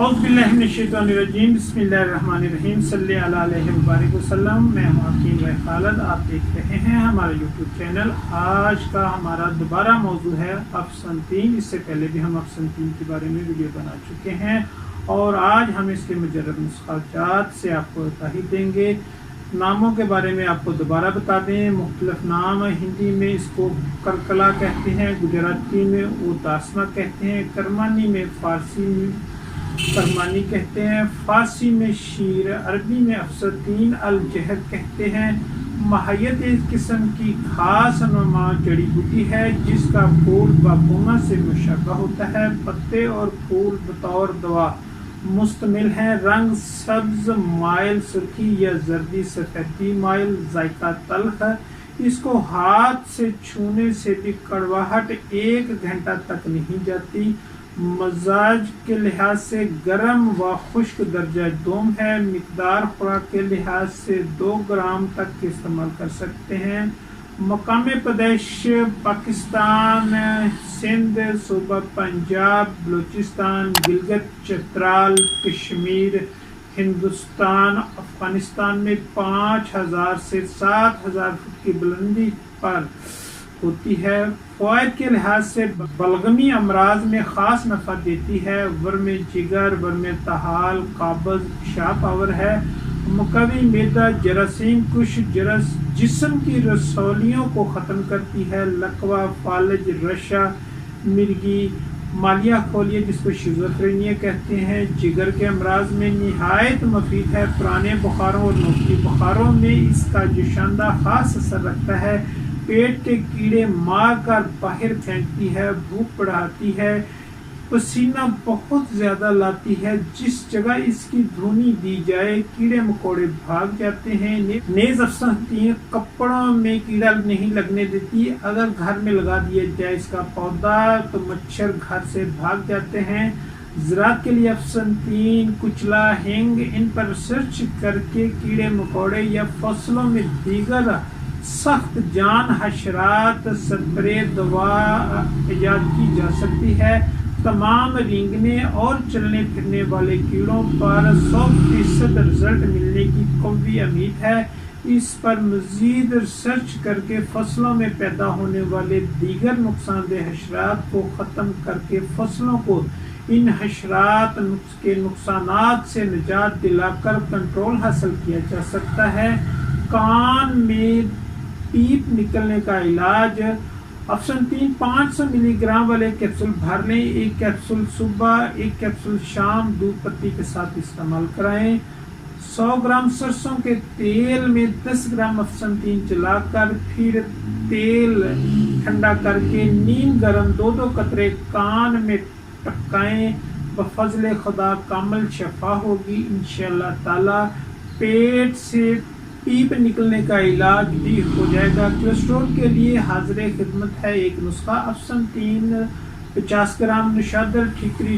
اعوذ باللہ من الشیطان الرجیم بسم اللہ الرحمن الرحیم صلی اللہ علیہ وسلم۔ میں ہوں حکیم خالد، آپ دیکھ رہے ہیں ہمارا یوٹیوب چینل۔ آج کا ہمارا دوبارہ موضوع ہے افسنتین۔ اس سے پہلے بھی ہم افسنتین کے بارے میں ویڈیو بنا چکے ہیں اور آج ہم اس کے مجرد نسخہ جات سے آپ کو تحریر دیں گے۔ ناموں کے بارے میں آپ کو دوبارہ بتا دیں، مختلف نام ہندی میں اس کو کرکلا کہتے ہیں، گجراتی میں اداسنا کہتے ہیں، کرمانی میں فارسی میں کرمانی کہتے ہیں، فارسی میں شیر، عربی میں افسنتین الجہد کہتے ہیں۔ ماہیت ایک قسم کی خاص نما جڑی بوٹی ہے جس کا پھول باپونا سے مشابہ ہوتا ہے۔ پتے اور پھول بطور دوا مستمل ہیں۔ رنگ سبز مائل سرخی یا زردی سفیدی مائل، ذائقہ تلخ ہے۔ اس کو ہاتھ سے چھونے سے بھی کڑواہٹ 1 گھنٹہ تک نہیں جاتی۔ مزاج کے لحاظ سے گرم و خشک درجہ دوم ہے۔ مقدار خوراک کے لحاظ سے 2 گرام تک استعمال کر سکتے ہیں۔ مقام پیدائش پاکستان، سندھ، صوبہ پنجاب، بلوچستان، گلگت چترال، کشمیر، ہندوستان، افغانستان میں 5000 سے 7000 فٹ کی بلندی پر ہوتی ہے۔ فوائد کے لحاظ سے بلغمی امراض میں خاص نفع دیتی ہے۔ ورم جگر، ورم طحال، قابض، پیشاب آور ہے۔ مقوی معدہ، جراثیم کش، جسم کی رسولیوں کو ختم کرتی ہے۔ لقوہ، فالج، رشا، مرگی، مالیہ کھولیے جس کو شیزوفرینیا کہتے ہیں، جگر کے امراض میں نہایت مفید ہے۔ پرانے بخاروں اور نوکی بخاروں میں اس کا جوشاندہ خاص اثر رکھتا ہے۔ پیٹ کے کیڑے مار کر باہر پھینکتی ہے، بھوک بڑھاتی ہے، پسینہ بہت زیادہ لاتی ہے۔ جس جگہ اس کی دھونی دی جائے کیڑے مکوڑے بھاگ جاتے ہیں۔ نیز افسنتین کپڑوں میں کیڑا نہیں لگنے دیتی۔ اگر گھر میں لگا دیا جائے اس کا پودا تو مچھر گھر سے بھاگ جاتے ہیں۔ زراعت کے لیے افسنتین، کچلا، ہینگ، ان پر ریسرچ کر کے کیڑے مکوڑے یا فصلوں میں دیگر سخت جان حشرات سپرے دوا ایجاد کی جا سکتی ہے۔ تمام رینگنے اور چلنے پھرنے والے کیڑوں پر 100% رزلٹ ملنے کی قوی امید ہے۔ اس پر مزید ریسرچ کر کے فصلوں میں پیدا ہونے والے دیگر نقصان دہ حشرات کو ختم کر کے فصلوں کو ان حشرات کے نقصانات سے نجات دلا کر کنٹرول حاصل کیا جا سکتا ہے۔ کان میں پیپ نکلنے کا علاج، افسنتین 500 ملی گرام والے کیپسول بھر لیں۔ 1 کیپسول صبح، 1 کیپسول شام، دودھ پتی کے ساتھ استعمال کرائیں۔ 100 گرام سرسوں کے تیل میں 10 گرام افسنتین چلا کر پھر تیل ٹھنڈا کر کے نیم گرم 2 قطرے کان میں ٹپکائیں۔ بفضل خدا کامل شفا ہوگی انشاءاللہ تعالی۔ پیٹ سے پیپ نکلنے کا علاج بھی ہو جائے گا۔ کولیسٹرول کے لیے حاضر خدمت ہے ایک نسخہ، افسنتین 50 گرام، نشادر ٹھیکری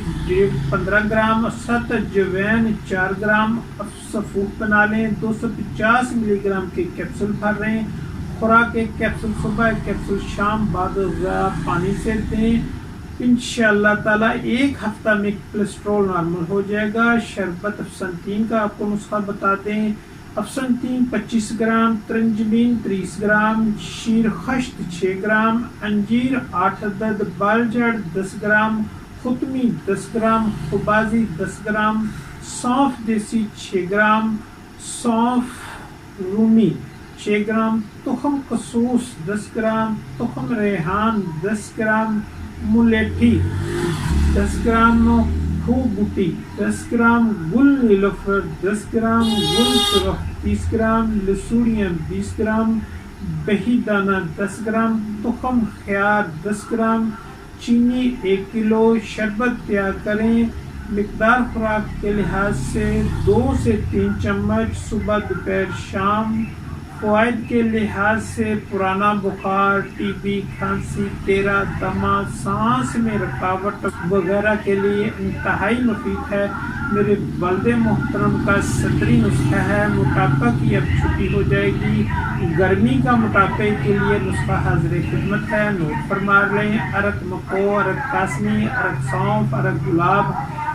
15 گرام، ست جوین 4 گرام، سفوف بنا لیں۔ 250 ملی گرام کے کیپسول بھر رہے ہیں۔ خوراک 1 کیپسول صبح، 1 کیپسول شام، بعد غذا پانی سے دیں۔ انشاءاللہ تعالی 1 ہفتہ میں کولیسٹرول نارمل ہو جائے گا۔ شربت افسنتین کا آپ کو نسخہ بتا دیں۔ افسنتین 25 گرام، ترنجبین 30 گرام، شیر خشت 6 گرام، انجیر 8 عدد، بالجڑ 10 گرام، ختمی 10 گرام، خبازی 10 گرام، سونف دیسی 6 گرام، سونف رومی 6 گرام، تخم قصوص 10 گرام، تخم ریحان 10 گرام، ملیٹھی 10 گرام، بوٹی 10 گرام، گل نیلوفر 10 گرام، گل سرخ 30 گرام، لسوڑیاں 20 گرام، بہی دانہ 10 گرام، تخم خیار 10 گرام، چینی 1 کلو۔ شربت تیار کریں۔ مقدار خوراک کے لحاظ سے 2 سے 3 چمچ صبح، دوپہر، شام۔ فوائد کے لحاظ سے پرانا بخار، ٹی بی، کھانسی، تیرا، دمہ، سانس میں رکاوٹ وغیرہ کے لیے انتہائی مفید ہے۔ میرے والد محترم کا صدری نسخہ ہے۔ موٹاپا کی اب چھٹی ہو جائے گی۔ گرمی کا موٹاپے کے لیے نسخہ حاضر خدمت ہے، نوٹ فرما لیں۔ ارک مکو، ارک قاسمی، ارک سونف، ارک گلاب،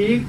1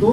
2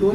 2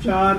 4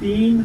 3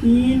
3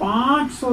500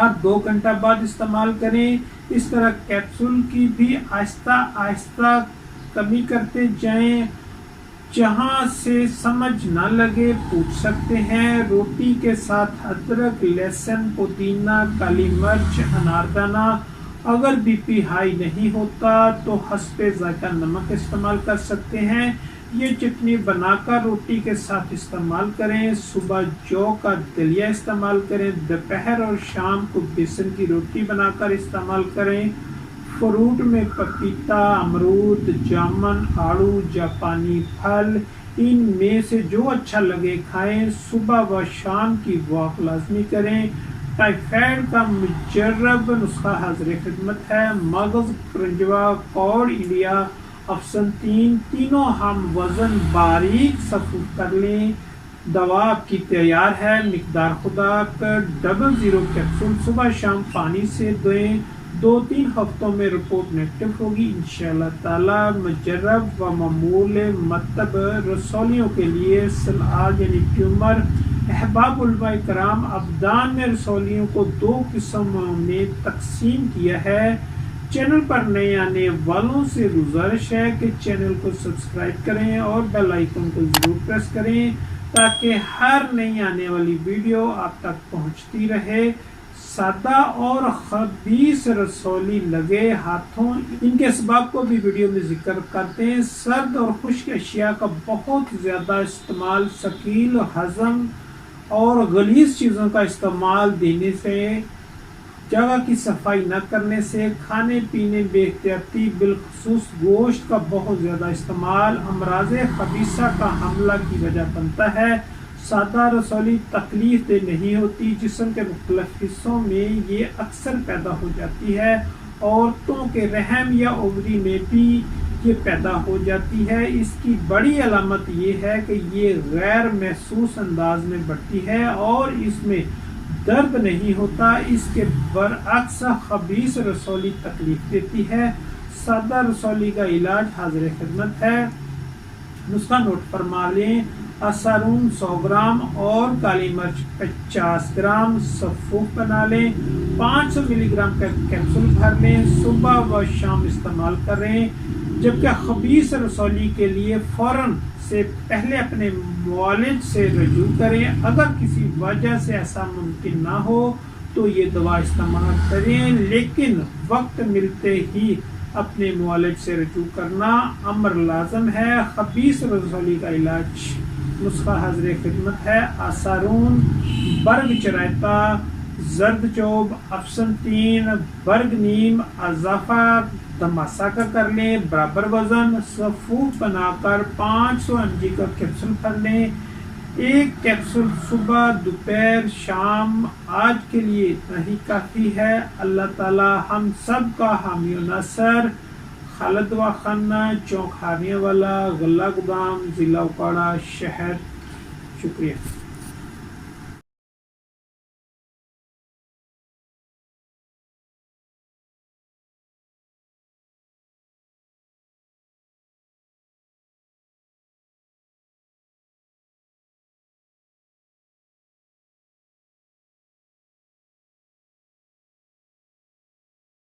ہر 2 گھنٹہ بعد استعمال کریں۔ اس طرح کیپسول کی بھی آہستہ آہستہ کمی کرتے جائیں۔ جہاں سے سمجھ نہ لگے پوچھ سکتے ہیں۔ روٹی کے ساتھ ادرک، لہسن، پودینہ، کالی مرچ، اناردانہ۔ اگر بی پی ہائی نہیں ہوتا تو حسب ذائقہ نمک استعمال کر سکتے ہیں۔ یہ چٹنی بنا کر روٹی کے ساتھ استعمال کریں۔ صبح جو کا دلیا استعمال کریں۔ دوپہر اور شام کو بیسن کی روٹی بنا کر استعمال کریں۔ فروٹ میں پپیتا، امرود، جامن، آڑو، جاپانی پھل، ان میں سے جو اچھا لگے کھائیں۔ صبح و شام کی واک لازمی کریں۔ ٹائیفائیڈ کا مجرب نسخہ حاضر خدمت ہے۔ مغز، کرنجوا، کوڑ انڈیا، افسنتین تینوں ہم وزن باریک صفوف کر لیں۔ دوا آپ کی تیار ہے۔ مقدار خوراک 00 کیپسول صبح شام پانی سے دیں۔ 2-3 ہفتوں میں رپورٹ نیگیٹو ہوگی انشاءاللہ تعالی۔ مجرب و معمول مطب رسولیوں کے لیے سلعال یعنی ٹیومر۔ احباب علماء کرام، ابدان میں رسولیوں کو 2 قسموں میں تقسیم کیا ہے۔ چینل پر نئے آنے والوں سے گزارش ہے کہ چینل کو سبسکرائب کریں اور بیل آئیکن کو ضرور پریس کریں تاکہ ہر نئی آنے والی ویڈیو آپ تک پہنچتی رہے۔ سادہ اور خبیث رسولی لگے ہاتھوں، ان کے اسباب کو بھی ویڈیو میں ذکر کرتے ہیں۔ سرد اور خشک اشیاء کا بہت زیادہ استعمال، ثقیل ہضم اور غلیظ چیزوں کا استعمال، دینے سے، جگہ کی صفائی نہ کرنے سے، کھانے پینے بے احتیاطی، بالخصوص گوشت کا بہت زیادہ استعمال امراض خبیثہ کا حملہ کی وجہ بنتا ہے۔ سادہ رسولی تکلیف دہ نہیں ہوتی۔ جسم کے مختلف حصوں میں یہ اکثر پیدا ہو جاتی ہے۔ عورتوں کے رحم یا اووری میں بھی یہ پیدا ہو جاتی ہے۔ اس کی بڑی علامت یہ ہے کہ یہ غیر محسوس انداز میں بڑھتی ہے اور اس میں درد نہیں ہوتا۔ اس کے برعکس خبیث رسولی تکلیف دیتی ہے۔ سادہ رسولی کا علاج حاضر خدمت ہے۔ نسخہ نوٹ فرما لیں۔ اسارون 100 گرام اور کالی مرچ 50 گرام صفوف بنا لیں۔ 500 ملی گرام کا کیپسول بھر لیں۔ صبح و شام استعمال کریں۔ جبکہ خبیث رسولی کے لیے فوراً سے پہلے اپنے معالج سے رجوع کریں۔ اگر کسی وجہ سے ایسا ممکن نہ ہو تو یہ دوا استعمال کریں، لیکن وقت ملتے ہی اپنے معالج سے رجوع کرنا امر لازم ہے۔ خبیث رسولی کا علاج نسخہ حاضر خدمت ہے۔ آسارون، برگ چرائتا، زرد چوب، افسنتین، برگ نیم، اضافہ دماسا کا کر لیں۔ برابر وزن صفوف بنا کر 500 mg کا کیپسول بھر لیں۔ 1 کیپسول صبح، دوپہر، شام۔ آج کے لیے اتنا ہی کافی ہے۔ اللہ تعالی ہم سب کا حامی و ناصر۔ خالد دوا خانہ، چوک ہاریاں والا، غلہ گودام، ضلع اوکاڑہ، شہر۔ شکریہ۔